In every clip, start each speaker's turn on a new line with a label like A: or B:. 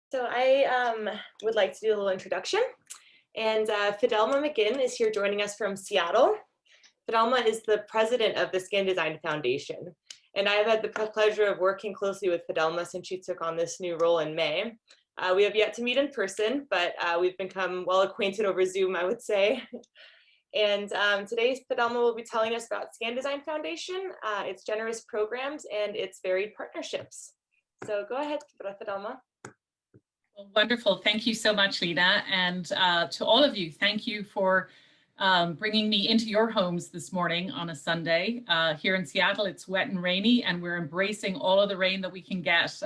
A: So I would like to do a little introduction. And Fidelma McGinn is here joining us from Seattle. Fidelma is the president of the ScanDesign Foundation. And I've had the pleasure of working closely with Fidelma since she took on this new role in May. We have yet to meet in person, but we've become well acquainted over Zoom, I would say. And today, Fidelma will be telling us about ScanDesign Foundation, its generous programs, and its varied partnerships. So go ahead, Fidelma.
B: Well, wonderful. Thank you so much, Lena. And to all of you, thank you for bringing me into your homes this morning on a Sunday. Here in Seattle, it's wet and rainy, and we're embracing all of the rain that we can get.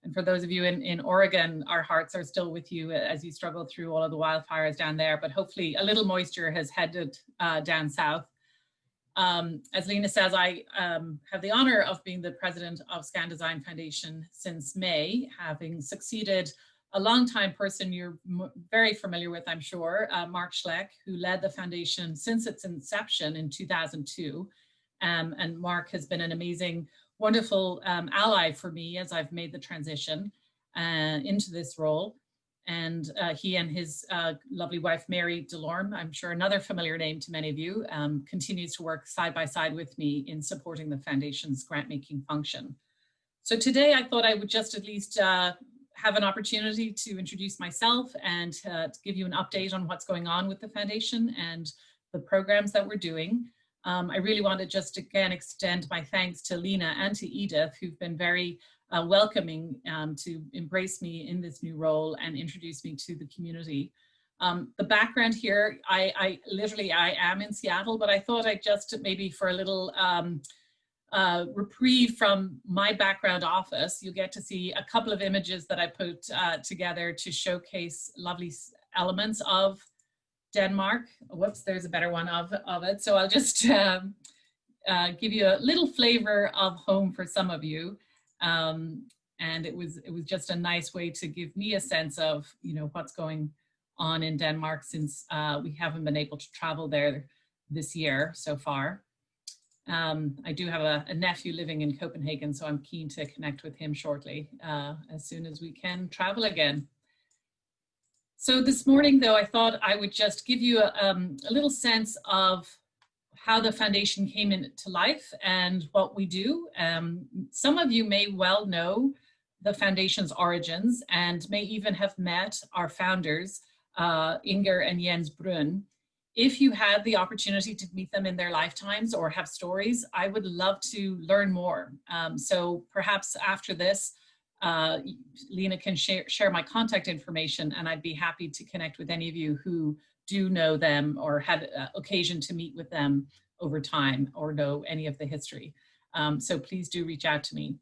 B: And for those of you in Oregon, our hearts are still with you as you struggle through all of the wildfires down there, but hopefully a little moisture has headed down south. As Lena says, I have the honor of being the president of ScanDesign Foundation since May, having succeeded a longtime person you're very familiar with, I'm sure, Mark Schleck, who led the foundation since its inception in 2002. And Mark has been an amazing, wonderful ally for me as I've made the transition into this role. And he and his lovely wife, Mary Delorme, I'm sure another familiar name to many of you, continues to work side by side with me in supporting the foundation's grant-making function. So today I thought I would just at least have an opportunity to introduce myself and to give you an update on what's going on with the foundation and the programs that we're doing. I really want to just again extend my thanks to Lena and to Edith, who've been very welcoming to embrace me in this new role and introduce me to the community. The background here, I am in Seattle, but I thought I'd just maybe for a little reprieve from my background office, you'll get to see a couple of images that I put together to showcase lovely elements of Denmark. Whoops, there's a better one of it. So I'll just give you a little flavor of home for some of you. And it was just a nice way to give me a sense of, you know, what's going on in Denmark since we haven't been able to travel there this year so far. I do have a nephew living in Copenhagen, so I'm keen to connect with him shortly as soon as we can travel again. So this morning, though, I thought I would just give you a little sense of how the foundation came into life and what we do. Some of you may well know the foundation's origins and may even have met our founders, Inger and Jens Brun. If you had the opportunity to meet them in their lifetimes or have stories, I would love to learn more. So perhaps after this, Lena can share my contact information, and I'd be happy to connect with any of you who do know them or had occasion to meet with them over time or know any of the history. So please do reach out to me.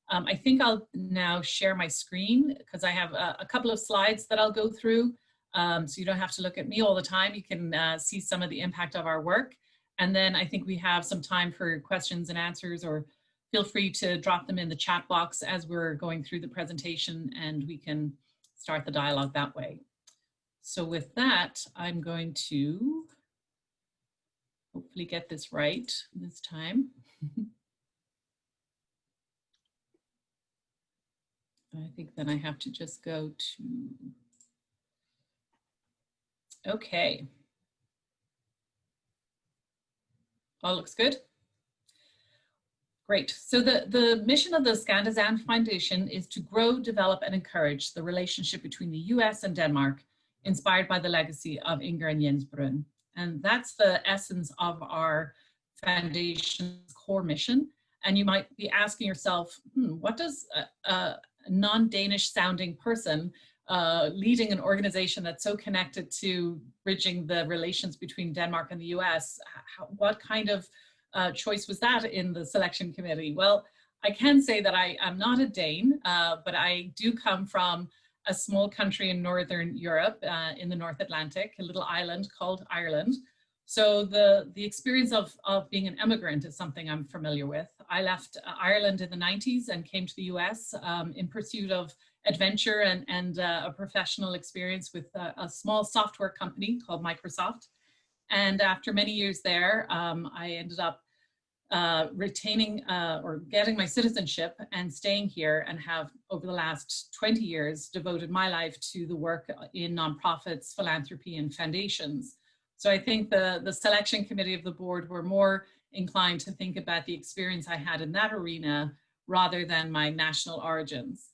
B: I think I'll now share my screen because I have a couple of slides that I'll go through. So you don't have to look at me all the time. You can see some of the impact of our work. And then I think we have some time for questions and answers, or feel free to drop them in the chat box as we're going through the presentation, and we can start the dialogue that way. So with that, I'm going to hopefully get this right this time. I think then I have to just go to, okay. All looks good. Great. So the mission of the ScanDesign Foundation is to grow, develop, and encourage the relationship between the US and Denmark, inspired by the legacy of Inger and Jens Brun. And that's the essence of our foundation's core mission. And you might be asking yourself, what does a non-Danish sounding person leading an organization that's so connected to bridging the relations between Denmark and the US, what kind of choice was that in the selection committee? Well, I can say that I am not a Dane, but I do come from a small country in Northern Europe, in the North Atlantic, a little island called Ireland. So the experience of being an immigrant is something I'm familiar with. I left Ireland in the 90s and came to the US in pursuit of adventure and a professional experience with a small software company called Microsoft. And after many years there, I ended up retaining or getting my citizenship and staying here, and have over the last 20 years devoted my life to the work in nonprofits, philanthropy, and foundations. So I think the selection committee of the board were more inclined to think about the experience I had in that arena rather than my national origins.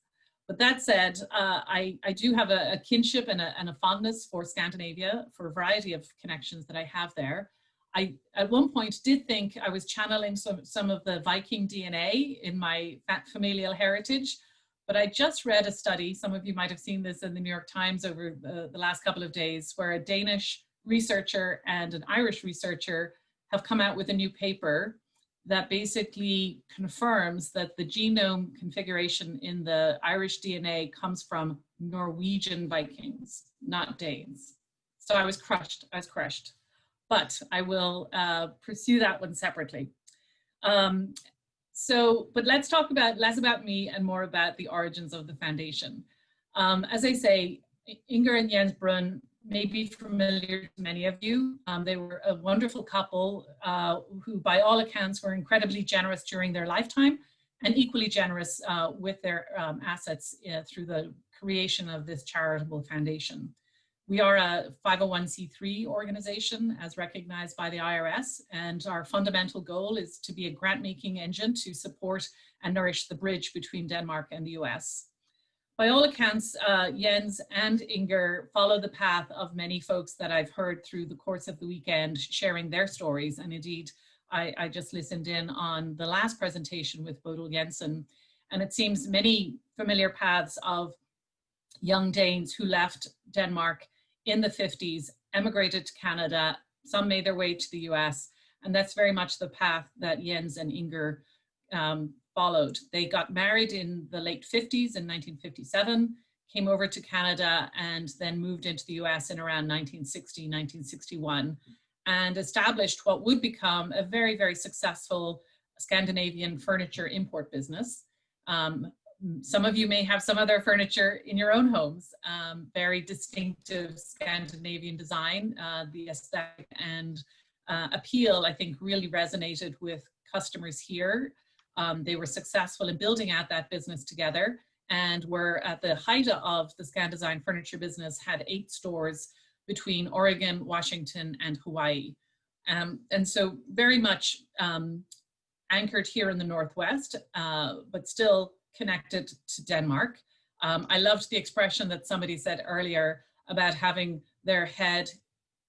B: But that said, I do have a kinship and a fondness for Scandinavia for a variety of connections that I have there. I, at one point, did think I was channeling some of the Viking DNA in my familial heritage, but I just read a study, some of you might have seen this in the New York Times over the last couple of days, where a Danish researcher and an Irish researcher have come out with a new paper that basically confirms that the genome configuration in the Irish DNA comes from Norwegian Vikings, not Danes. So I was crushed, but I will pursue that one separately. But let's talk about less about me and more about the origins of the foundation. As I say, Inger and Jens Brunn may be familiar to many of you. They were a wonderful couple who, by all accounts, were incredibly generous during their lifetime and equally generous with their assets through the creation of this charitable foundation. We are a 501c3 organization as recognized by the IRS, and our fundamental goal is to be a grant-making engine to support and nourish the bridge between Denmark and the US. By all accounts, Jens and Inger follow the path of many folks that I've heard through the course of the weekend sharing their stories. And indeed, I just listened in on the last presentation with Bodil Jensen, and it seems many familiar paths of young Danes who left Denmark in the 50s, emigrated to Canada, some made their way to the US, and that's very much the path that Jens and Inger followed. They got married in the late 50s in 1957, came over to Canada, and then moved into the US in around 1960, 1961, and established what would become a very, very successful Scandinavian furniture import business. Some of you may have some of their furniture in your own homes. Very distinctive Scandinavian design. The aesthetic and appeal, I think, really resonated with customers here. They were successful in building out that business together, and were at the height of the ScanDesign furniture business, had 8 stores between Oregon, Washington, and Hawaii. And so very much anchored here in the Northwest, but still connected to Denmark. I loved the expression that somebody said earlier about having their head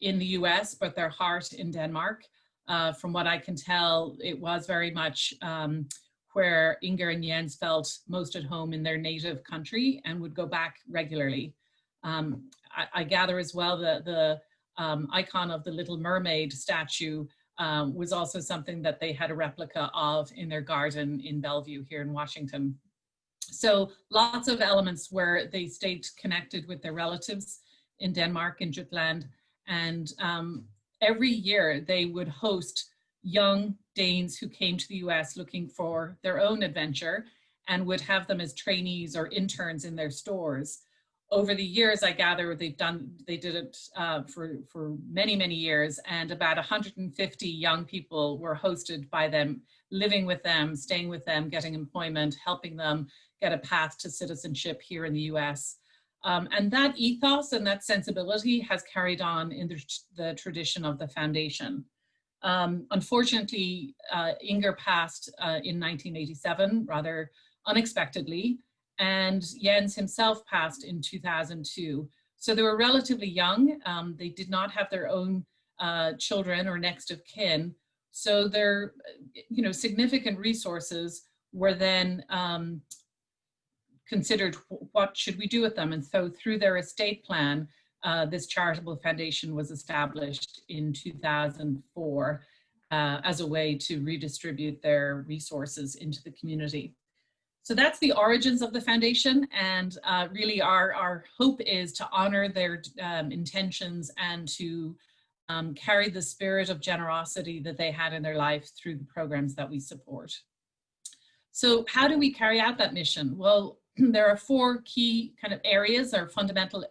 B: in the US, but their heart in Denmark. From what I can tell, it was very much where Inger and Jens felt most at home in their native country and would go back regularly. I gather as well that the icon of the Little Mermaid statue was also something that they had a replica of in their garden in Bellevue here in Washington. So lots of elements where they stayed connected with their relatives in Denmark and Jutland. And every year they would host young Danes who came to the US looking for their own adventure, and would have them as trainees or interns in their stores. Over the years, I gather they did it for many, many years, and about 150 young people were hosted by them, living with them, staying with them, getting employment, helping them get a path to citizenship here in the US. And that ethos and that sensibility has carried on in the tradition of the foundation. Unfortunately, Inger passed in 1987, rather unexpectedly, and Jens himself passed in 2002. So they were relatively young. They did not have their own children or next of kin. So their significant resources were then considered, what should we do with them? And so through their estate plan, this charitable foundation was established in 2004 as a way to redistribute their resources into the community. So that's the origins of the foundation, and really our hope is to honor their intentions and to carry the spirit of generosity that they had in their life through the programs that we support. So how do we carry out that mission? Well, there are 4 key kind of areas, or fundamental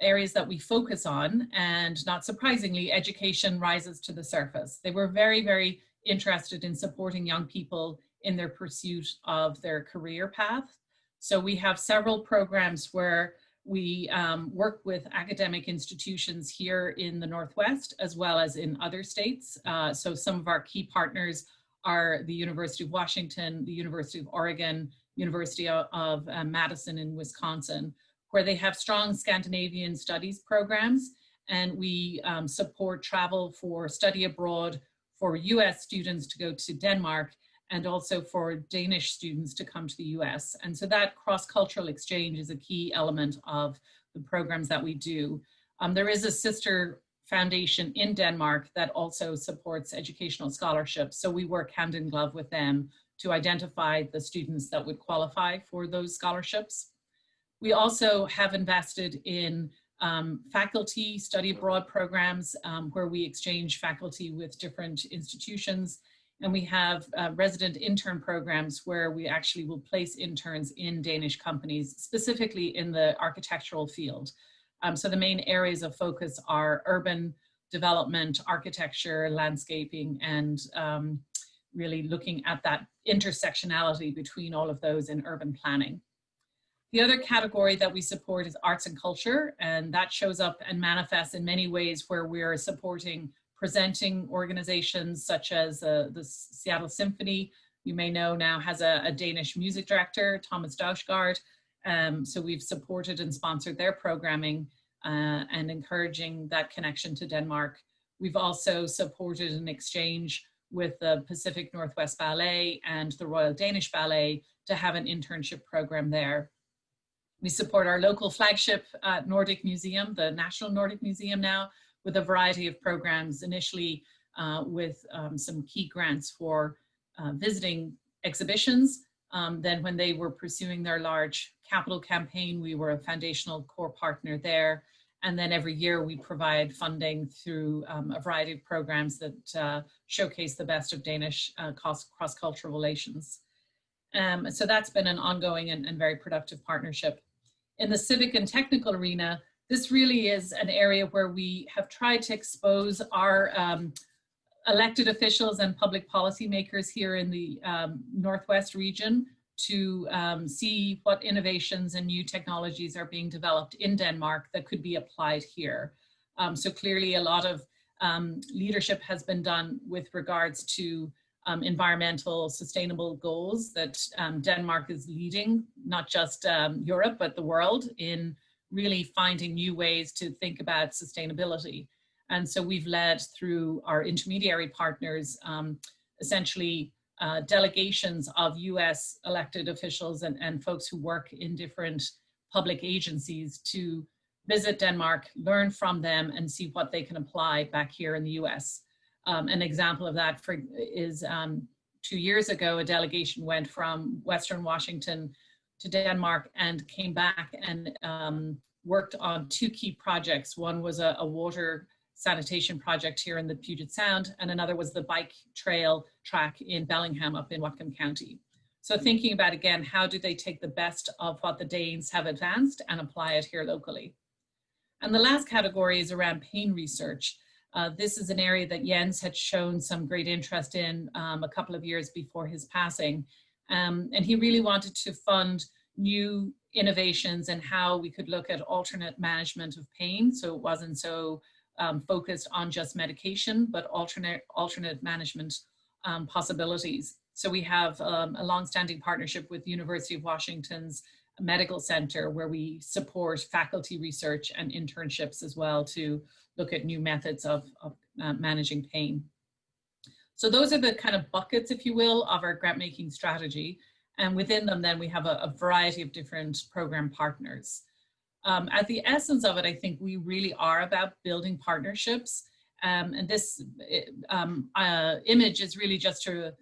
B: areas that we focus on, and not surprisingly, education rises to the surface. They were very, very interested in supporting young people in their pursuit of their career path. So we have several programs where we work with academic institutions here in the Northwest as well as in other states. So some of our key partners are the University of Washington, the University of Oregon, University of Madison in Wisconsin, where they have strong Scandinavian studies programs. And we support travel for study abroad for US students to go to Denmark, and also for Danish students to come to the US. And so that cross-cultural exchange is a key element of the programs that we do. There is a sister foundation in Denmark that also supports educational scholarships. So we work hand in glove with them to identify the students that would qualify for those scholarships. We also have invested in faculty study abroad programs where we exchange faculty with different institutions. And we have resident intern programs where we actually will place interns in Danish companies, specifically in the architectural field. So the main areas of focus are urban development, architecture, landscaping, and really looking at that intersectionality between all of those in urban planning. The other category that we support is arts and culture, and that shows up and manifests in many ways where we're supporting presenting organizations such as the Seattle Symphony, you may know now has a Danish music director, Thomas Dausgaard. So we've supported and sponsored their programming and encouraging that connection to Denmark. We've also supported an exchange with the Pacific Northwest Ballet and the Royal Danish Ballet to have an internship program there. We support our local flagship Nordic Museum, the National Nordic Museum now, with a variety of programs, initially with some key grants for visiting exhibitions. Then when they were pursuing their large capital campaign, we were a foundational core partner there. And then every year we provide funding through a variety of programs that showcase the best of Danish cross-cultural relations. So that's been an ongoing and very productive partnership. In the civic and technical arena, this really is an area where we have tried to expose our elected officials and public policymakers here in the Northwest region to see what innovations and new technologies are being developed in Denmark that could be applied here. So clearly a lot of leadership has been done with regards to environmental sustainable goals that Denmark is leading, not just Europe, but the world in really finding new ways to think about sustainability. And so we've led through our intermediary partners, essentially delegations of US elected officials and folks who work in different public agencies to visit Denmark, learn from them, and see what they can apply back here in the US. An example of that is 2 years ago, a delegation went from Western Washington to Denmark and came back and worked on 2 key projects. One was a water sanitation project here in the Puget Sound, and another was the bike trail track in Bellingham up in Whatcom County. So thinking about, again, how do they take the best of what the Danes have advanced and apply it here locally? And the last category is around pain research. This is an area that Jens had shown some great interest in a couple of years before his passing. And he really wanted to fund new innovations and how we could look at alternate management of pain. So it wasn't so focused on just medication, but alternate management possibilities. So we have a longstanding partnership with the University of Washington's Medical Center, where we support faculty research and internships as well to look at new methods of managing pain. So those are the kind of buckets, if you will, of our grant making strategy. And within them, then we have a variety of different program partners. At the essence of it, I think we really are about building partnerships. And this image is really just to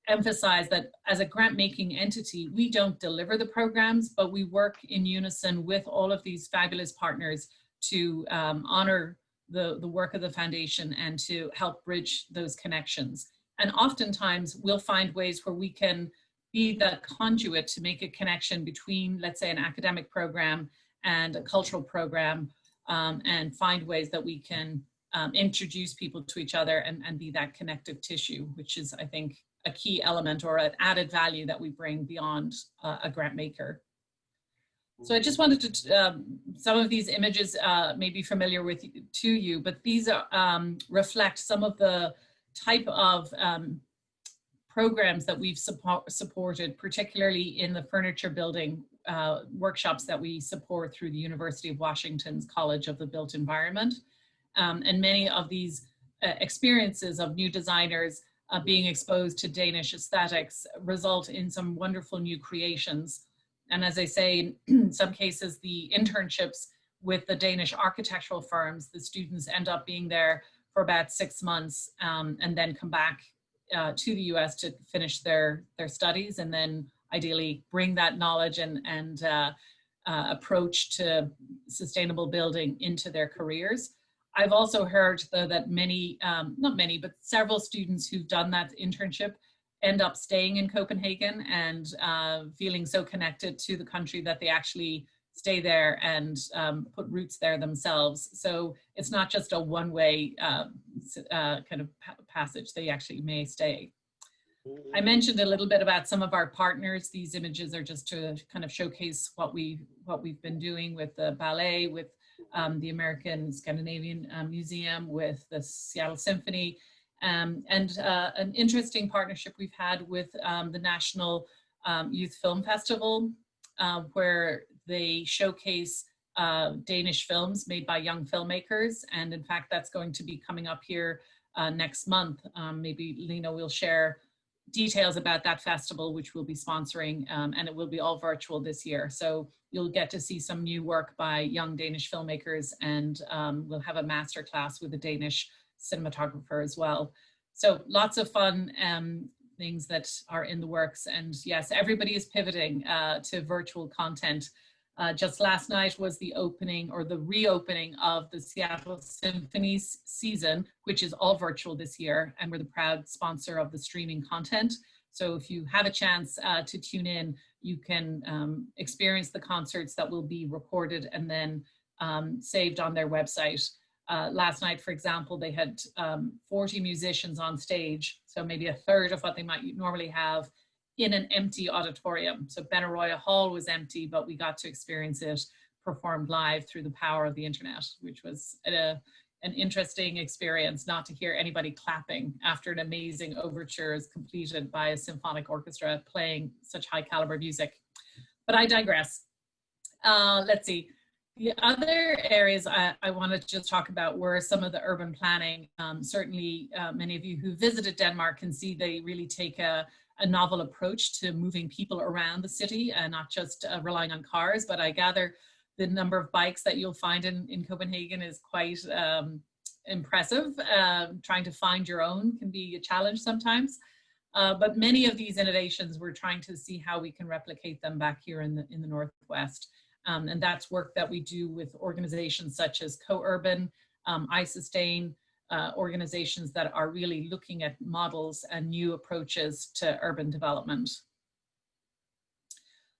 B: emphasize that as a grant making entity, we don't deliver the programs, but we work in unison with all of these fabulous partners to honor the work of the foundation and to help bridge those connections. And oftentimes we'll find ways where we can be the conduit to make a connection between, let's say, an academic program and a cultural program, and find ways that we can introduce people to each other and be that connective tissue, which is, I think, a key element or an added value that we bring beyond a grant maker. So I just wanted to, some of these images may be familiar to you, but these reflect some of the type of programs that we've supported, particularly in the furniture building workshops that we support through the University of Washington's College of the Built Environment. And many of these experiences of new designers being exposed to Danish aesthetics result in some wonderful new creations. And as I say, in some cases, the internships with the Danish architectural firms, the students end up being there for about 6 months and then come back to the US to finish their studies, and then ideally bring that knowledge and approach to sustainable building into their careers. I've also heard, though, that many, not many, but several students who've done that internship end up staying in Copenhagen and feeling so connected to the country that they actually stay there and put roots there themselves. So it's not just a one-way kind of passage, they actually may stay. I mentioned a little bit about some of our partners. These images are just to kind of showcase what we've been doing with the ballet, with the American Scandinavian Museum, with the Seattle Symphony, and an interesting partnership we've had with the National Youth Film Festival, where they showcase Danish films made by young filmmakers. And in fact, that's going to be coming up here next month. Maybe Lena will share details about that festival, which we'll be sponsoring, and it will be all virtual this year. So you'll get to see some new work by young Danish filmmakers, and we'll have a master class with a Danish cinematographer as well. So lots of fun things that are in the works. And yes, everybody is pivoting to virtual content. Just last night was the opening or the reopening of the Seattle Symphony's season, which is all virtual this year, and we're the proud sponsor of the streaming content. So if you have a chance to tune in, you can experience the concerts that will be recorded and then saved on their website. Last night, for example, they had 40 musicians on stage, so maybe a third of what they might normally have in an empty auditorium. So Benaroya Hall was empty, but we got to experience it performed live through the power of the internet, which was an interesting experience, not to hear anybody clapping after an amazing overture is completed by a symphonic orchestra playing such high caliber music. But I digress. Let's see. The other areas I wanted to just talk about were some of the urban planning. Certainly, many of you who visited Denmark can see they really take a novel approach to moving people around the city and not just relying on cars. But I gather the number of bikes that you'll find in Copenhagen is quite impressive. Trying to find your own can be a challenge sometimes. But many of these innovations, we're trying to see how we can replicate them back here in the Northwest. And that's work that we do with organizations such as Co-Urban, iSustain, organizations that are really looking at models and new approaches to urban development.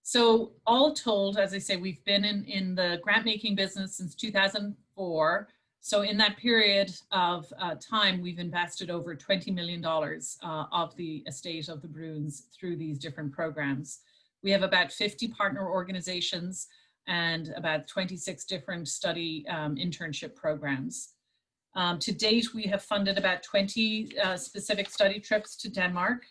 B: So all told, as I say, we've been in the grant making business since 2004. So in that period of time, we've invested over $20 million of the estate of the Bruins through these different programs. We have about 50 partner organizations and about 26 different study internship programs. To date, we have funded about 20 specific study trips to Denmark.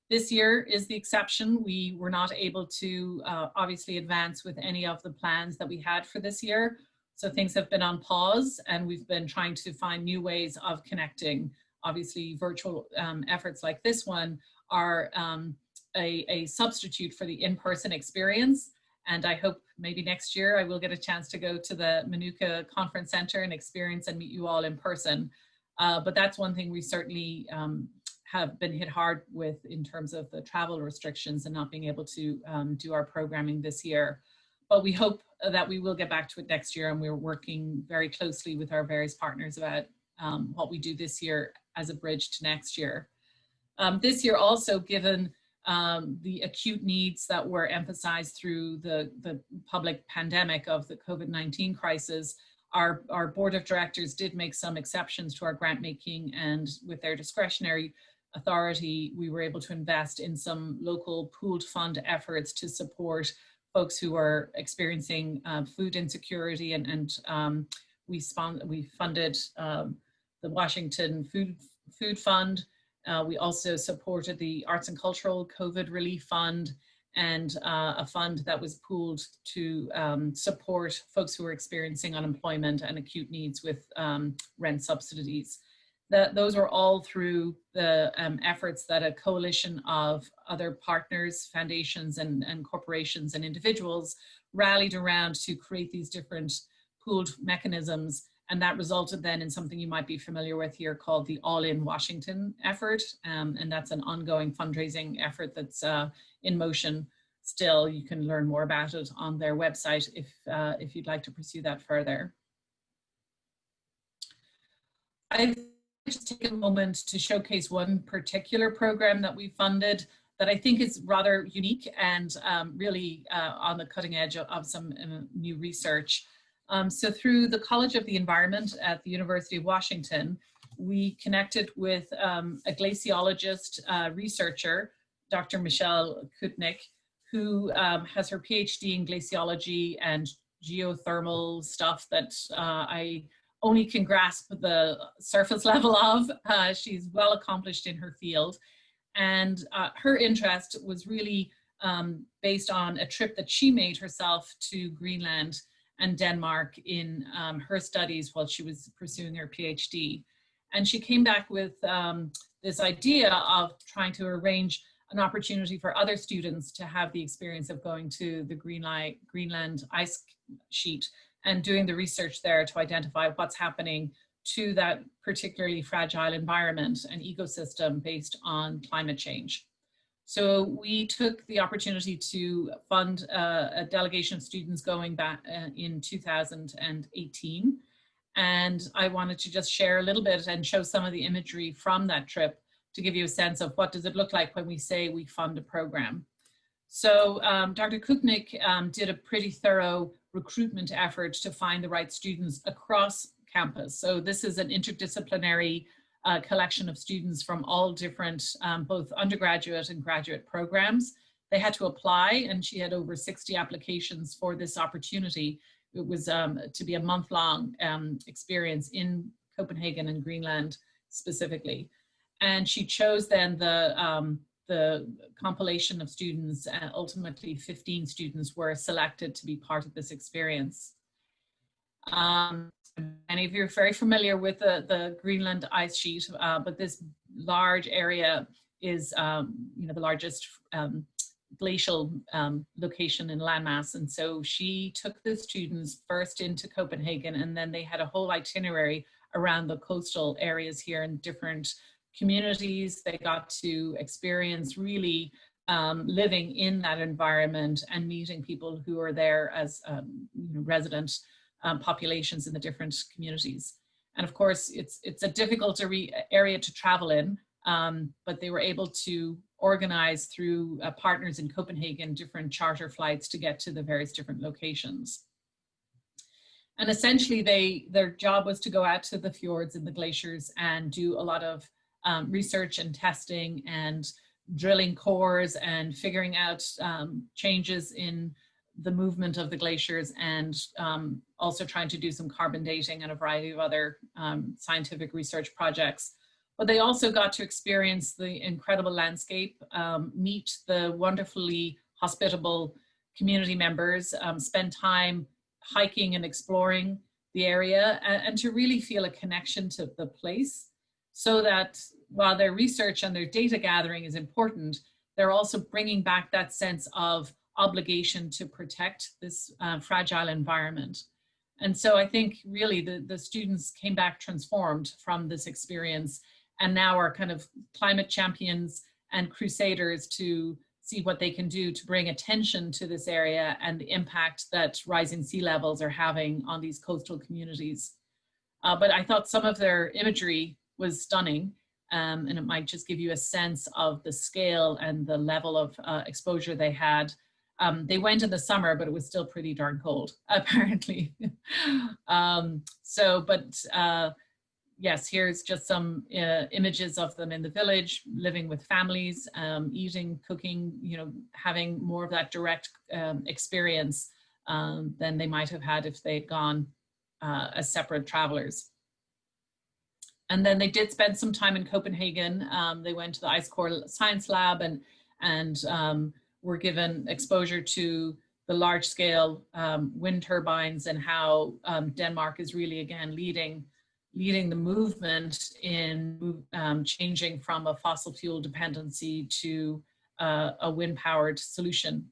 B: This year is the exception. We were not able to obviously advance with any of the plans that we had for this year. So things have been on pause, and we've been trying to find new ways of connecting. Obviously, virtual efforts like this one are a substitute for the in-person experience. And I hope maybe next year I will get a chance to go to the Manuka Conference Center and experience and meet you all in person. But that's one thing we certainly have been hit hard with in terms of the travel restrictions and not being able to do our programming this year. But we hope that we will get back to it next year, and we're working very closely with our various partners about what we do this year as a bridge to next year. This year also, given the acute needs that were emphasized through the public pandemic of the COVID-19 crisis, Our board of directors did make some exceptions to our grant making, and with their discretionary authority, we were able to invest in some local pooled fund efforts to support folks who are experiencing food insecurity, and we funded the Washington Food Fund. We also supported the Arts and Cultural COVID Relief Fund, and a fund that was pooled to support folks who are experiencing unemployment and acute needs with rent subsidies. Those were all through the efforts that a coalition of other partners, foundations, and corporations and individuals rallied around to create these different pooled mechanisms. And that resulted then in something you might be familiar with here called the All in Washington effort. And that's an ongoing fundraising effort that's in motion still. You can learn more about it on their website if you'd like to pursue that further. I've just take a moment to showcase one particular program that we funded that I think is rather unique and really on the cutting edge of some new research. So through the College of the Environment at the University of Washington, we connected with a glaciologist researcher, Dr. Michelle Kutnick, who has her PhD in glaciology and geothermal stuff that I only can grasp the surface level of. She's well accomplished in her field. And her interest was really based on a trip that she made herself to Greenland and Denmark in her studies while she was pursuing her PhD. And she came back with this idea of trying to arrange an opportunity for other students to have the experience of going to the Greenland ice sheet and doing the research there to identify what's happening to that particularly fragile environment and ecosystem based on climate change. So we took the opportunity to fund a delegation of students going back in 2018. And I wanted to just share a little bit and show some of the imagery from that trip to give you a sense of what does it look like when we say we fund a program. So Dr. Kuknik did a pretty thorough recruitment effort to find the right students across campus. So this is an interdisciplinary collection of students from all different, both undergraduate and graduate programs. They had to apply, and she had over 60 applications for this opportunity. It was to be a month-long experience in Copenhagen and Greenland specifically. And she chose then the compilation of students, and ultimately 15 students were selected to be part of this experience. Many of you are very familiar with the Greenland ice sheet, but this large area is the largest glacial location in landmass. And so she took the students first into Copenhagen, and then they had a whole itinerary around the coastal areas here in different communities. They got to experience really living in that environment and meeting people who are there as resident populations in the different communities. And of course, it's a difficult area to travel in, but they were able to organize through partners in Copenhagen different charter flights to get to the various different locations. And essentially, their job was to go out to the fjords and the glaciers and do a lot of research and testing and drilling cores and figuring out changes in the movement of the glaciers, and also trying to do some carbon dating and a variety of other scientific research projects. But they also got to experience the incredible landscape, meet the wonderfully hospitable community members, spend time hiking and exploring the area, and to really feel a connection to the place, so that while their research and their data gathering is important, they're also bringing back that sense of obligation to protect this fragile environment. And so I think really the students came back transformed from this experience, and now are kind of climate champions and crusaders to see what they can do to bring attention to this area and the impact that rising sea levels are having on these coastal communities. But I thought some of their imagery was stunning, and it might just give you a sense of the scale and the level of exposure they had. They went in the summer, but it was still pretty darn cold, apparently. Yes, here's just some images of them in the village, living with families, eating, cooking, having more of that direct experience than they might have had if they'd gone as separate travelers. And then they did spend some time in Copenhagen. They went to the Ice Core Science Lab and were given exposure to the large scale wind turbines and how Denmark is really, again, leading the movement in changing from a fossil fuel dependency to a wind-powered solution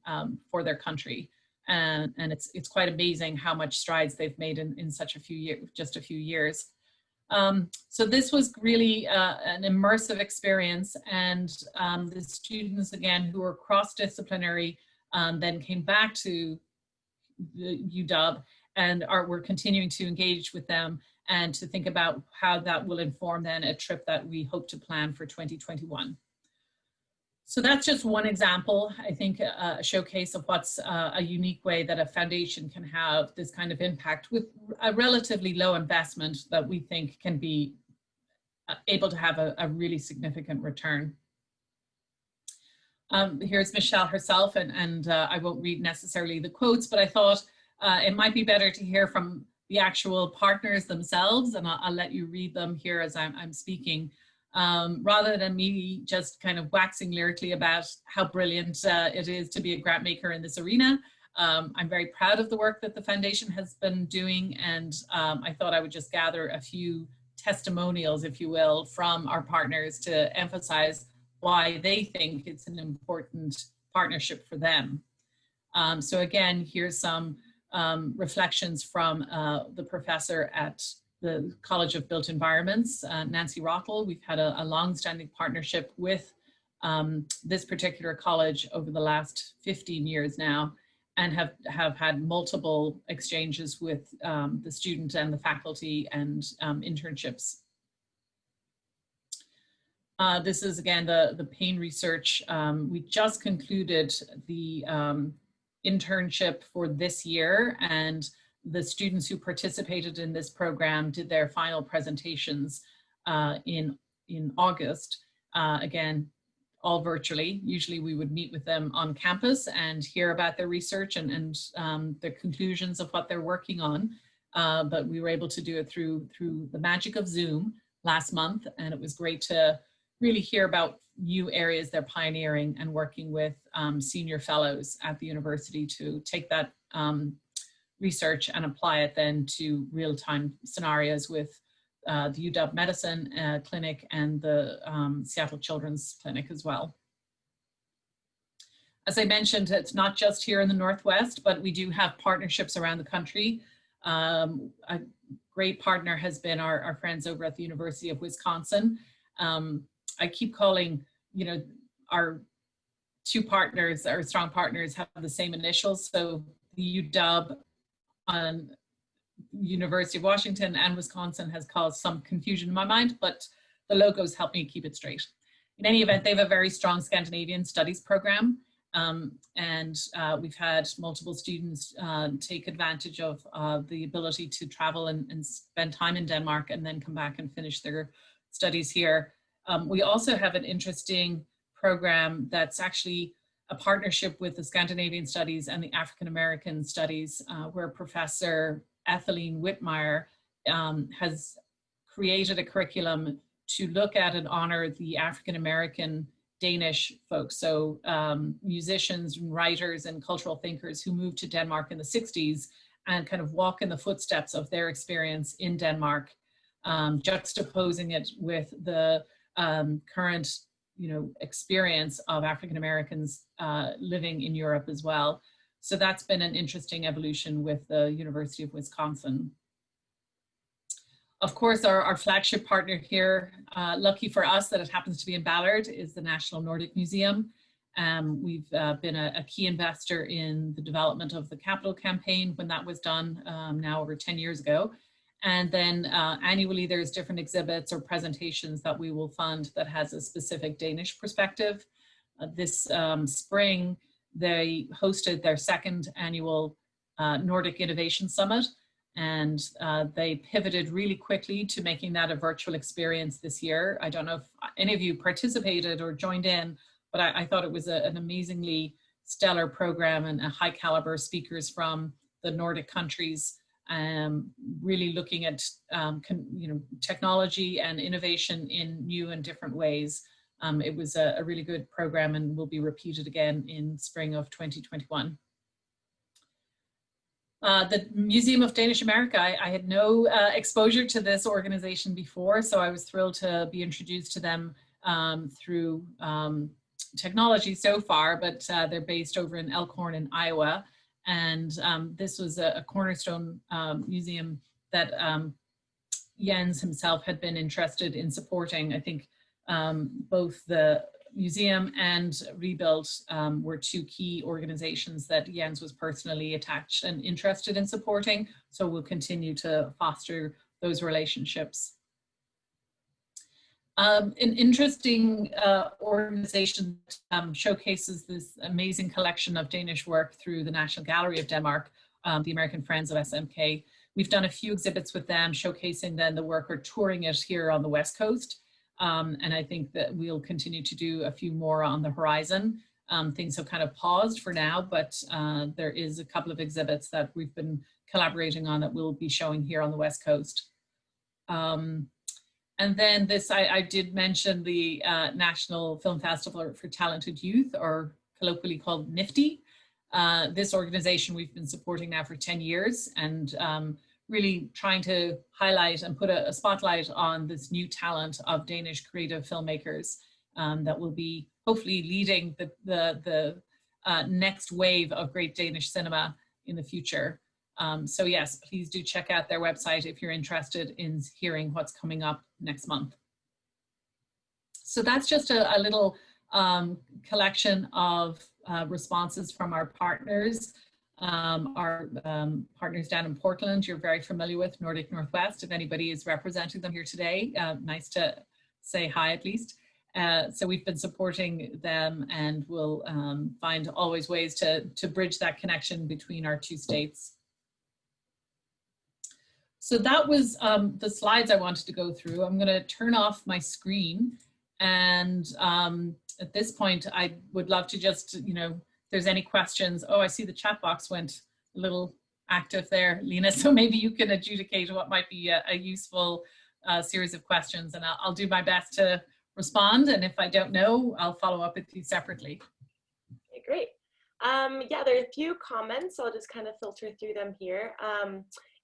B: for their country. And it's quite amazing how much strides they've made in such a few years, just a few years. So this was really an immersive experience, and the students, again, who were cross-disciplinary, then came back to the UW and we're continuing to engage with them and to think about how that will inform then a trip that we hope to plan for 2021. So that's just one example, I think, a showcase of what's a unique way that a foundation can have this kind of impact with a relatively low investment that we think can be able to have a really significant return. Here's Michelle herself, and I won't read necessarily the quotes, but I thought it might be better to hear from the actual partners themselves, and I'll let you read them here as I'm speaking. Rather than me just kind of waxing lyrically about how brilliant it is to be a grant maker in this arena. I'm very proud of the work that the foundation has been doing, and I thought I would just gather a few testimonials, if you will, from our partners to emphasize why they think it's an important partnership for them. So again, here's some reflections from the professor at the College of Built Environments, Nancy Rottle. We've had a long-standing partnership with this particular college over the last 15 years now, and have had multiple exchanges with the student and the faculty and internships. This is, again, the pain research. We just concluded the internship for this year, and the students who participated in this program did their final presentations in August. Again, all virtually. Usually we would meet with them on campus and hear about their research and the conclusions of what they're working on. But we were able to do it through the magic of Zoom last month, and it was great to really hear about new areas they're pioneering and working with senior fellows at the university to take that research and apply it then to real-time scenarios with the UW Medicine Clinic and the Seattle Children's Clinic as well. As I mentioned, it's not just here in the Northwest, but we do have partnerships around the country. A great partner has been our friends over at the University of Wisconsin. I keep calling, our two partners, our strong partners, have the same initials. So the UW on University of Washington and Wisconsin has caused some confusion in my mind, but the logos help me keep it straight. In any event, they have a very strong Scandinavian studies program, and we've had multiple students take advantage of the ability to travel and spend time in Denmark and then come back and finish their studies here. We also have an interesting program that's actually a partnership with the Scandinavian Studies and the African American Studies, where Professor Etheline Whitmire has created a curriculum to look at and honor the African American Danish folks. So musicians and writers and cultural thinkers who moved to Denmark in the 60s and kind of walk in the footsteps of their experience in Denmark, juxtaposing it with the current experience of African Americans living in Europe as well. So that's been an interesting evolution with the University of Wisconsin. Of course, our flagship partner here, lucky for us that it happens to be in Ballard, is the National Nordic Museum. We've been a key investor in the development of the Capital campaign when that was done now over 10 years ago. And then annually there's different exhibits or presentations that we will fund that has a specific Danish perspective. This spring, they hosted their second annual Nordic Innovation Summit, and they pivoted really quickly to making that a virtual experience this year. I don't know if any of you participated or joined in, but I thought it was an amazingly stellar program and a high caliber speakers from the Nordic countries, really looking at technology and innovation in new and different ways. It was a really good program and will be repeated again in spring of 2021. The Museum of Danish America, I had no exposure to this organization before, so I was thrilled to be introduced to them through technology so far, but they're based over in Elkhorn in Iowa. And this was a cornerstone museum that Jens himself had been interested in supporting. I think both the museum and Rebuild were two key organizations that Jens was personally attached and interested in supporting. So we'll continue to foster those relationships. An interesting organization showcases this amazing collection of Danish work through the National Gallery of Denmark, the American Friends of SMK. We've done a few exhibits with them, showcasing then the work or touring it here on the West Coast. And I think that we'll continue to do a few more on the horizon. Things have kind of paused for now, but there is a couple of exhibits that we've been collaborating on that we'll be showing here on the West Coast. And then this, I did mention the National Film Festival for Talented Youth, or colloquially called NIFTY. This organization we've been supporting now for 10 years, and really trying to highlight and put a spotlight on this new talent of Danish creative filmmakers that will be hopefully leading the next wave of great Danish cinema in the future. So yes, please do check out their website if you're interested in hearing what's coming up next month. So that's just a little collection of responses from our partners. Our partners down in Portland, you're very familiar with, Nordic Northwest. If anybody is representing them here today, nice to say hi at least. So we've been supporting them, and we'll find always ways to bridge that connection between our two states. So that was the slides I wanted to go through. I'm going to turn off my screen, and at this point I would love to just, if there's any questions. Oh, I see the chat box went a little active there, Lena, so maybe you can adjudicate what might be a useful series of questions, and I'll do my best to respond, and if I don't know, I'll follow up with you separately.
A: Okay, great. Yeah, there are a few comments. I'll just kind of filter through them here.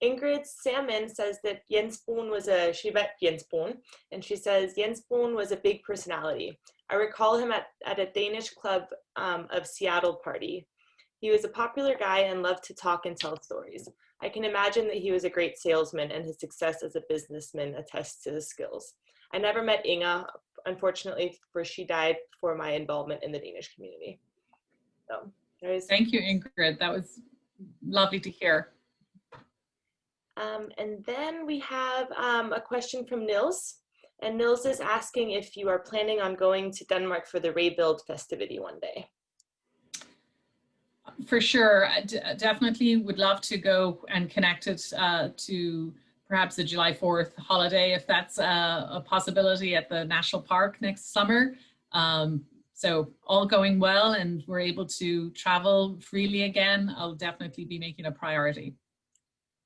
A: Ingrid Salmon says that Jens Bohn she met Jens Bohn, and she says Jens Bohn was a big personality. I recall him at a Danish club of Seattle party. He was a popular guy and loved to talk and tell stories. I can imagine that he was a great salesman, and his success as a businessman attests to his skills. I never met Inga, unfortunately, for she died before my involvement in the Danish community. So
B: thank you, Ingrid. That was lovely to hear.
A: And then we have a question from Nils. And Nils is asking if you are planning on going to Denmark for the Rebuild festivity one day.
B: For sure, I definitely would love to go and connect it to perhaps the July 4th holiday, if that's a possibility, at the National Park next summer. So all going well and we're able to travel freely again, I'll definitely be making a priority.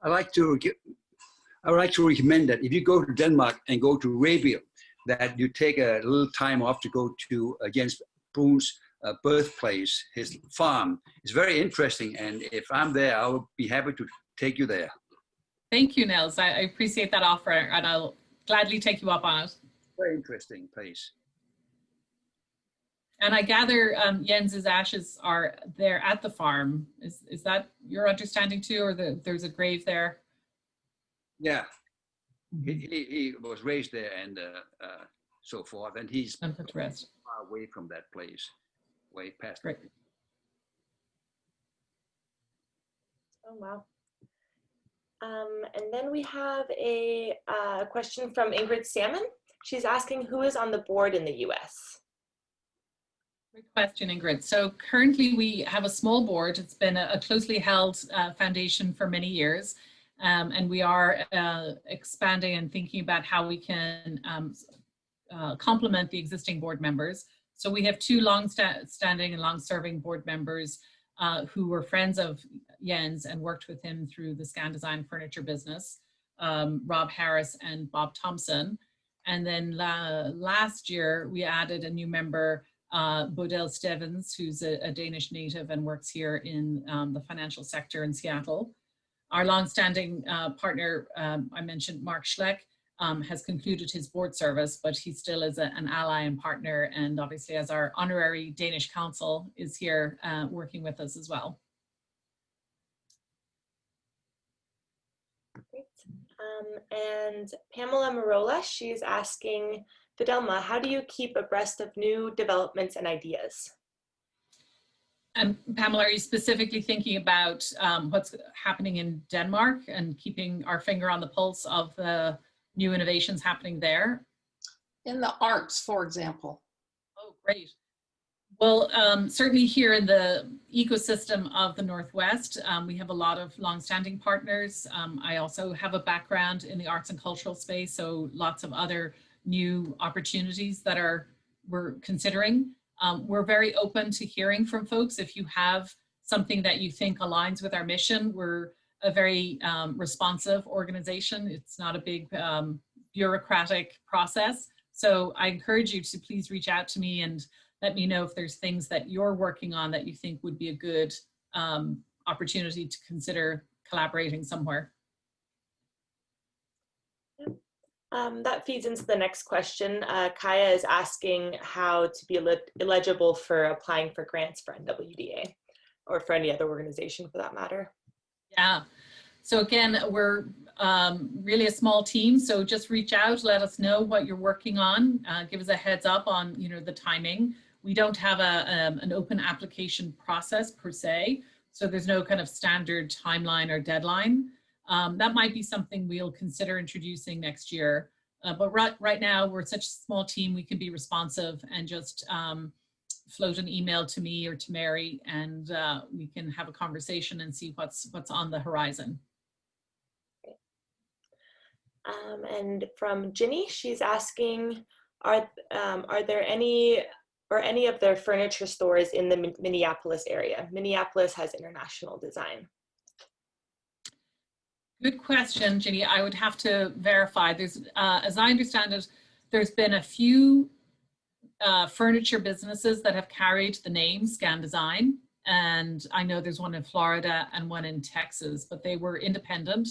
C: I would like to recommend that if you go to Denmark and go to Rebuild, that you take a little time off to go to Jens Bohn's birthplace, his farm. It's very interesting, and if I'm there, I will be happy to take you there.
B: Thank you, Nils. I appreciate that offer, and I'll gladly take you up on it.
C: Very interesting place.
B: And I gather Jens's ashes are there at the farm. Is that your understanding too, or there's a grave there?
C: Yeah, he was raised there and so forth, and he's
B: put to rest.
C: Far away from that place, way past.
B: Great.
A: Oh wow. And then we have a question from Ingrid Salmon. She's asking who is on the board in the US.
B: Great question, Ingrid. So currently we have a small board. It's been a closely held foundation for many years. And we are expanding and thinking about how we can complement the existing board members. So we have two long-standing and long-serving board members who were friends of Jens and worked with him through the ScanDesign furniture business, Rob Harris and Bob Thompson. And then last year, we added a new member, Bodil Stevens, who's a Danish native and works here in the financial sector in Seattle. Our longstanding partner, I mentioned Mark Schleck, has concluded his board service, but he still is an ally and partner, and obviously as our honorary Danish counsel is here working with us as well.
A: Great. And Pamela Marola, she's asking, Fidelma, how do you keep abreast of new developments and ideas?
B: And Pamela, are you specifically thinking about what's happening in Denmark and keeping our finger on the pulse of the new innovations happening there?
D: In the arts, for example.
B: Oh, great. Well, certainly here in the ecosystem of the Northwest, we have a lot of longstanding partners. I also have a background in the arts and cultural space, so lots of other new opportunities that we're considering. We're very open to hearing from folks. If you have something that you think aligns with our mission, we're a very responsive organization. It's not a big bureaucratic process. So I encourage you to please reach out to me and let me know if there's things that you're working on that you think would be a good opportunity to consider collaborating somewhere.
A: That feeds into the next question. Kaya is asking how to be eligible for applying for grants for NWDA or for any other organization for that matter.
B: Yeah, so again, we're really a small team, so just reach out, let us know what you're working on, give us a heads up on the timing. We don't have an open application process per se, so there's no kind of standard timeline or deadline. That might be something we'll consider introducing next year. But right now, we're such a small team, we can be responsive and just float an email to me or to Mary, and we can have a conversation and see what's on the horizon.
A: And from Ginny, she's asking, are there any of their furniture stores in the Minneapolis area? Minneapolis has international design.
B: Good question, Ginny. I would have to verify. There's, as I understand it, there's been a few furniture businesses that have carried the name ScanDesign, and I know there's one in Florida and one in Texas, but they were independent.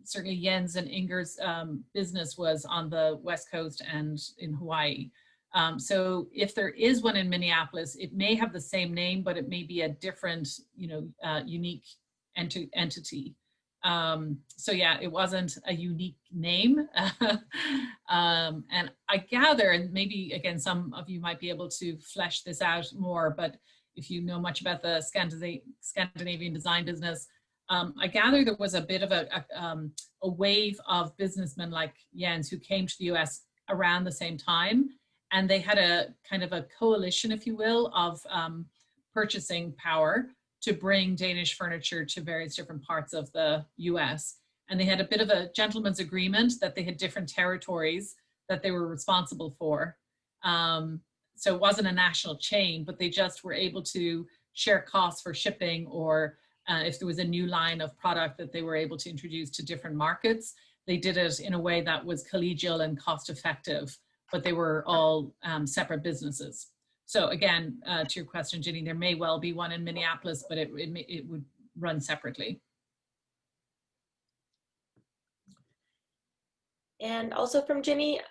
B: Certainly Jens and Inger's business was on the West Coast and in Hawaii. So if there is one in Minneapolis, it may have the same name, but it may be a different, unique entity. So yeah, it wasn't a unique name. And I gather, and maybe again, some of you might be able to flesh this out more, but if you know much about the Scandinavian design business, I gather there was a bit of a wave of businessmen like Jens who came to the US around the same time. And they had a kind of a coalition, if you will, of purchasing power to bring Danish furniture to various different parts of the US. And they had a bit of a gentleman's agreement that they had different territories that they were responsible for. So it wasn't a national chain, but they just were able to share costs for shipping, or if there was a new line of product that they were able to introduce to different markets, they did it in a way that was collegial and cost effective, but they were all separate businesses. So again, to your question, Ginny, there may well be one in Minneapolis, but it would run separately.
A: And also from Ginny,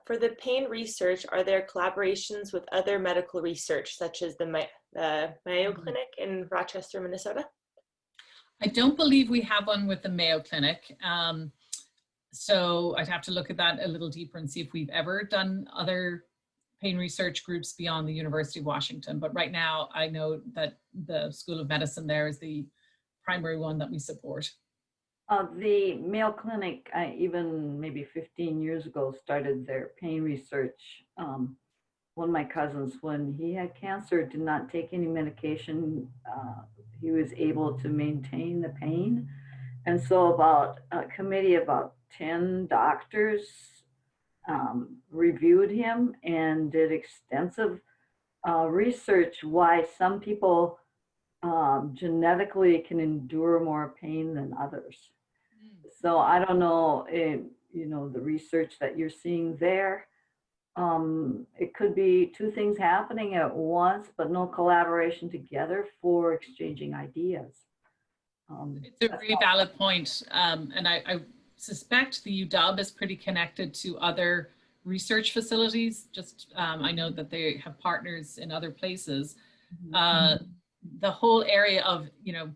A: for the pain research, are there collaborations with other medical research, such as the Mayo Clinic in Rochester, Minnesota?
B: I don't believe we have one with the Mayo Clinic. So I'd have to look at that a little deeper and see if we've ever done other pain research groups beyond the University of Washington. But right now, I know that the School of Medicine there is the primary one that we support.
E: The Mayo Clinic, even maybe 15 years ago, started their pain research one of my cousins, when he had cancer, did not take any medication. He was able to maintain the pain. And so about a committee, about 10 doctors reviewed him and did extensive research why some people genetically can endure more pain than others. So I don't know, you know, the research that you're seeing there. It could be two things happening at once, but no collaboration together for exchanging ideas.
B: It's a very valid point. And I suspect the UW is pretty connected to other research facilities. Just I know that they have partners in other places. The whole area of, you know,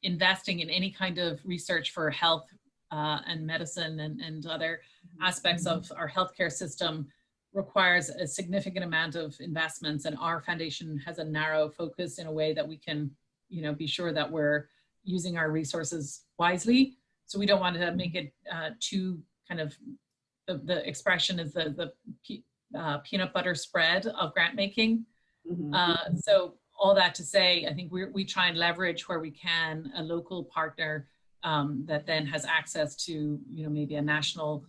B: investing in any kind of research for health and medicine and other aspects of our healthcare system requires a significant amount of investments, and our foundation has a narrow focus in a way that we can, you know, be sure that we're using our resources wisely. So we don't want to make it too kind of, the expression is the peanut butter spread of grant making. So all that to say, I think we try and leverage where we can a local partner that then has access to, you know, maybe a national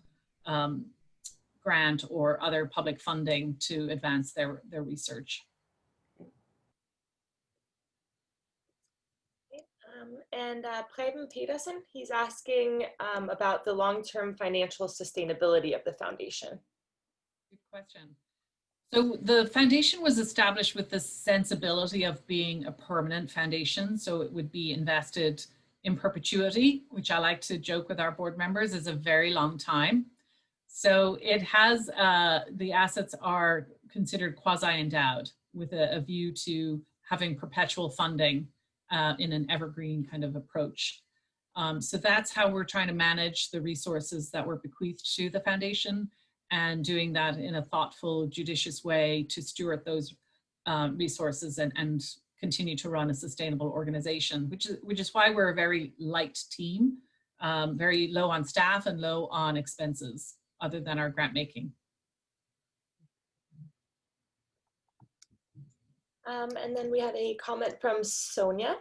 B: grant or other public funding to advance their research.
A: And Preben Pedersen, he's asking about the long-term financial sustainability of the foundation.
B: Good question. So the foundation was established with the sensibility of being a permanent foundation. So it would be invested in perpetuity, which I like to joke with our board members is a very long time. So it has, the assets are considered quasi-endowed with a view to having perpetual funding in an evergreen kind of approach. So that's how we're trying to manage the resources that were bequeathed to the foundation, and doing that in a thoughtful, judicious way to steward those resources and continue to run a sustainable organization, which is why we're a very light team, very low on staff and low on expenses, other than our grant making.
A: And then we had a comment from Sonia.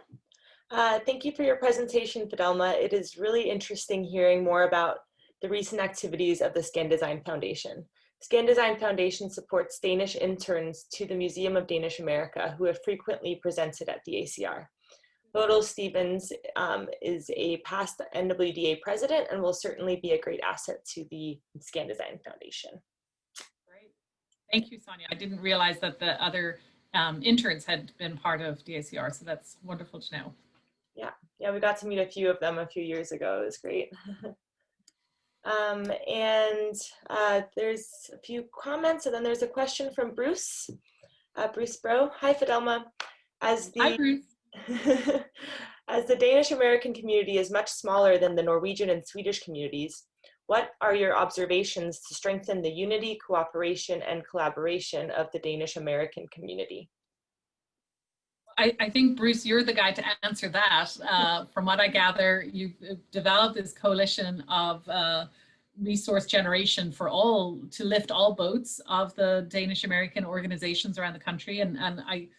A: Thank you for your presentation, Fidelma. It is really interesting hearing more about the recent activities of the ScanDesign Foundation. ScanDesign Foundation supports Danish interns to the Museum of Danish America, who have frequently presented at DACR. Bodil Stevens is a past NWDA president and will certainly be a great asset to the ScanDesign Foundation.
B: Great. Thank you, Sonia. I didn't realize that the other interns had been part of DACR, so that's wonderful to know.
A: Yeah, we got to meet a few of them a few years ago. It was great. There's a few comments, and then there's a question from Bruce. Bruce Bro. Hi, Fidelma.
B: Hi, Bruce.
A: As the Danish American community is much smaller than the Norwegian and Swedish communities, what are your observations to strengthen the unity, cooperation, and collaboration of the Danish American community?
B: I think, Bruce, you're the guy to answer that. From what I gather, you've developed this coalition of resource generation for all, to lift all boats of the Danish American organizations around the country. And I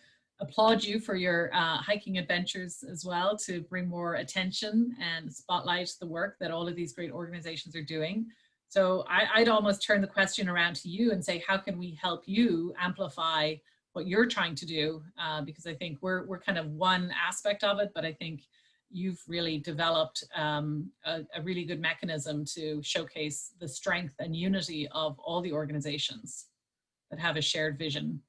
B: applaud you for your hiking adventures as well, to bring more attention and spotlight the work that all of these great organizations are doing. So I'd almost turn the question around to you and say, how can we help you amplify what you're trying to do? Because I think we're kind of one aspect of it, but I think you've really developed a really good mechanism to showcase the strength and unity of all the organizations that have a shared vision.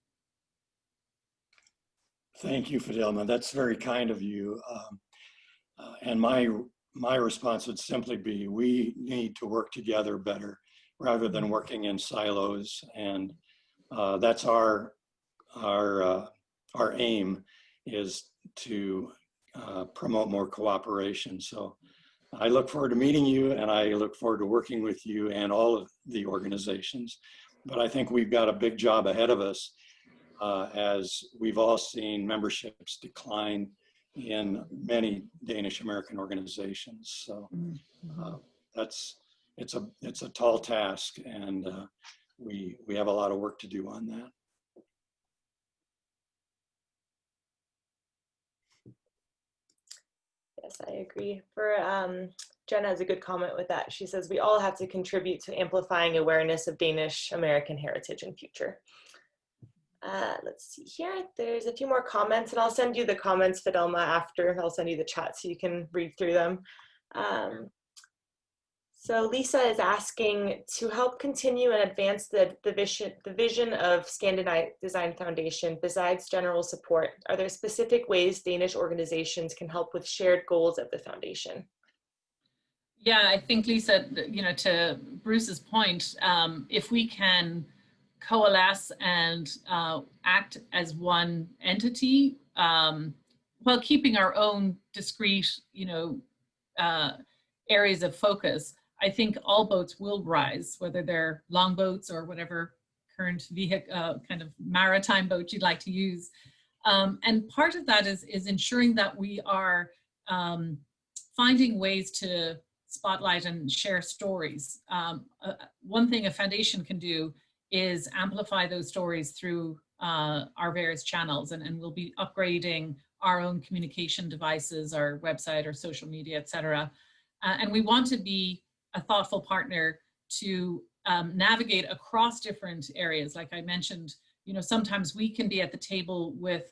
F: Thank you, Fidelma. That's very kind of you. And my response would simply be, we need to work together better rather than working in silos. And that's our aim, is to promote more cooperation. So I look forward to meeting you, and I look forward to working with you and all of the organizations. But I think we've got a big job ahead of us, as we've all seen memberships decline in many Danish American organizations. So it's a tall task, and we have a lot of work to do on that.
A: Yes, I agree. Jenna has a good comment with that. She says, we all have to contribute to amplifying awareness of Danish American heritage and future. Let's see here. There's a few more comments, and I'll send you the comments, Fidelma, after. I'll send you the chat so you can read through them. So Lisa is asking to help continue and advance the vision of ScanDesign Foundation. Besides general support, are there specific ways Danish organizations can help with shared goals of the foundation?
B: Yeah, I think, Lisa, you know, to Bruce's point, if we can coalesce and act as one entity, while keeping our own discrete, you know, areas of focus, I think all boats will rise, whether they're long boats or whatever current vehicle, kind of maritime boat you'd like to use. And part of that is ensuring that we are finding ways to spotlight and share stories. One thing a foundation can do is amplify those stories through our various channels, and we'll be upgrading our own communication devices, our website, our social media, etc. And we want to be a thoughtful partner to navigate across different areas. Like I mentioned, you know, sometimes we can be at the table with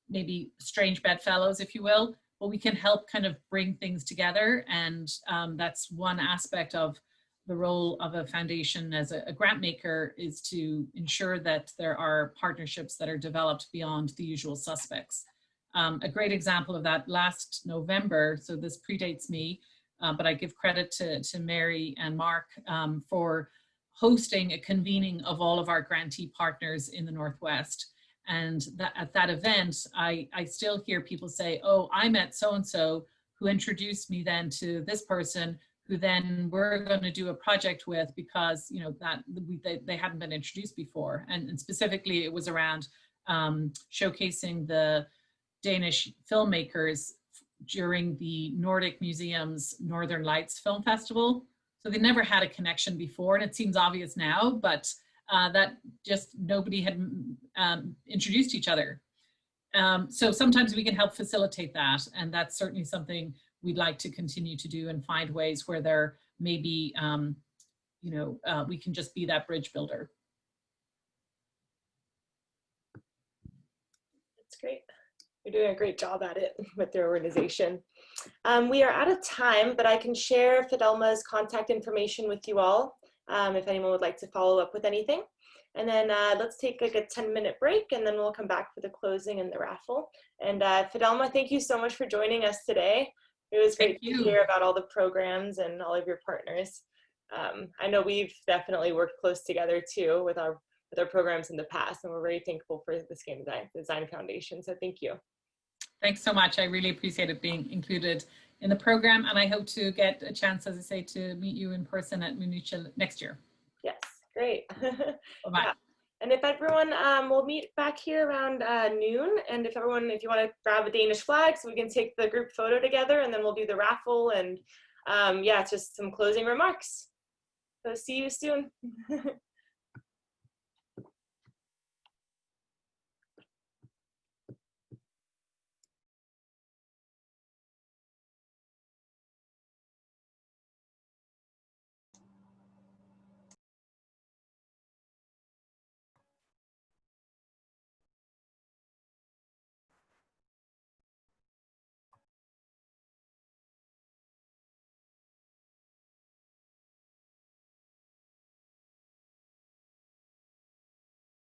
B: maybe strange bedfellows, if you will, but we can help kind of bring things together. And that's one aspect of the role of a foundation as a grant maker, is to ensure that there are partnerships that are developed beyond the usual suspects. A great example of that last November, so this predates me, but I give credit to Mary and Mark for hosting a convening of all of our grantee partners in the Northwest. And at that event, I still hear people say, oh, I met so-and-so who introduced me then to this person who then we're going to do a project with, because, you know, that they hadn't been introduced before. And specifically it was around showcasing the Danish filmmakers during the Nordic Museum's Northern Lights Film Festival. So they never had a connection before, and it seems obvious now, but that just nobody had introduced each other. So sometimes we can help facilitate that, and that's certainly something we'd like to continue to do, and find ways where there may be, you know, we can just be that bridge builder.
A: That's great. You're doing a great job at it with your organization. We are out of time, but I can share Fidelma's contact information with you all if anyone would like to follow up with anything. And then let's take like a 10-minute break, and then we'll come back for the closing and the raffle. And Fidelma, thank you so much for joining us today. It was great to hear about all the programs and all of your partners. I know we've definitely worked close together too with our programs in the past, and we're very thankful for the ScanDesign Foundation. So thank you.
B: Thanks so much. I really appreciate it being included in the program, and I hope to get a chance, as I say, to meet you in person at Munich next year.
A: Yes, great.
B: Bye-bye.
A: Yeah. And if everyone, we'll meet back here around noon. And if you want to grab a Danish flag so we can take the group photo together, and then we'll do the raffle, and yeah, just some closing remarks. So see you soon.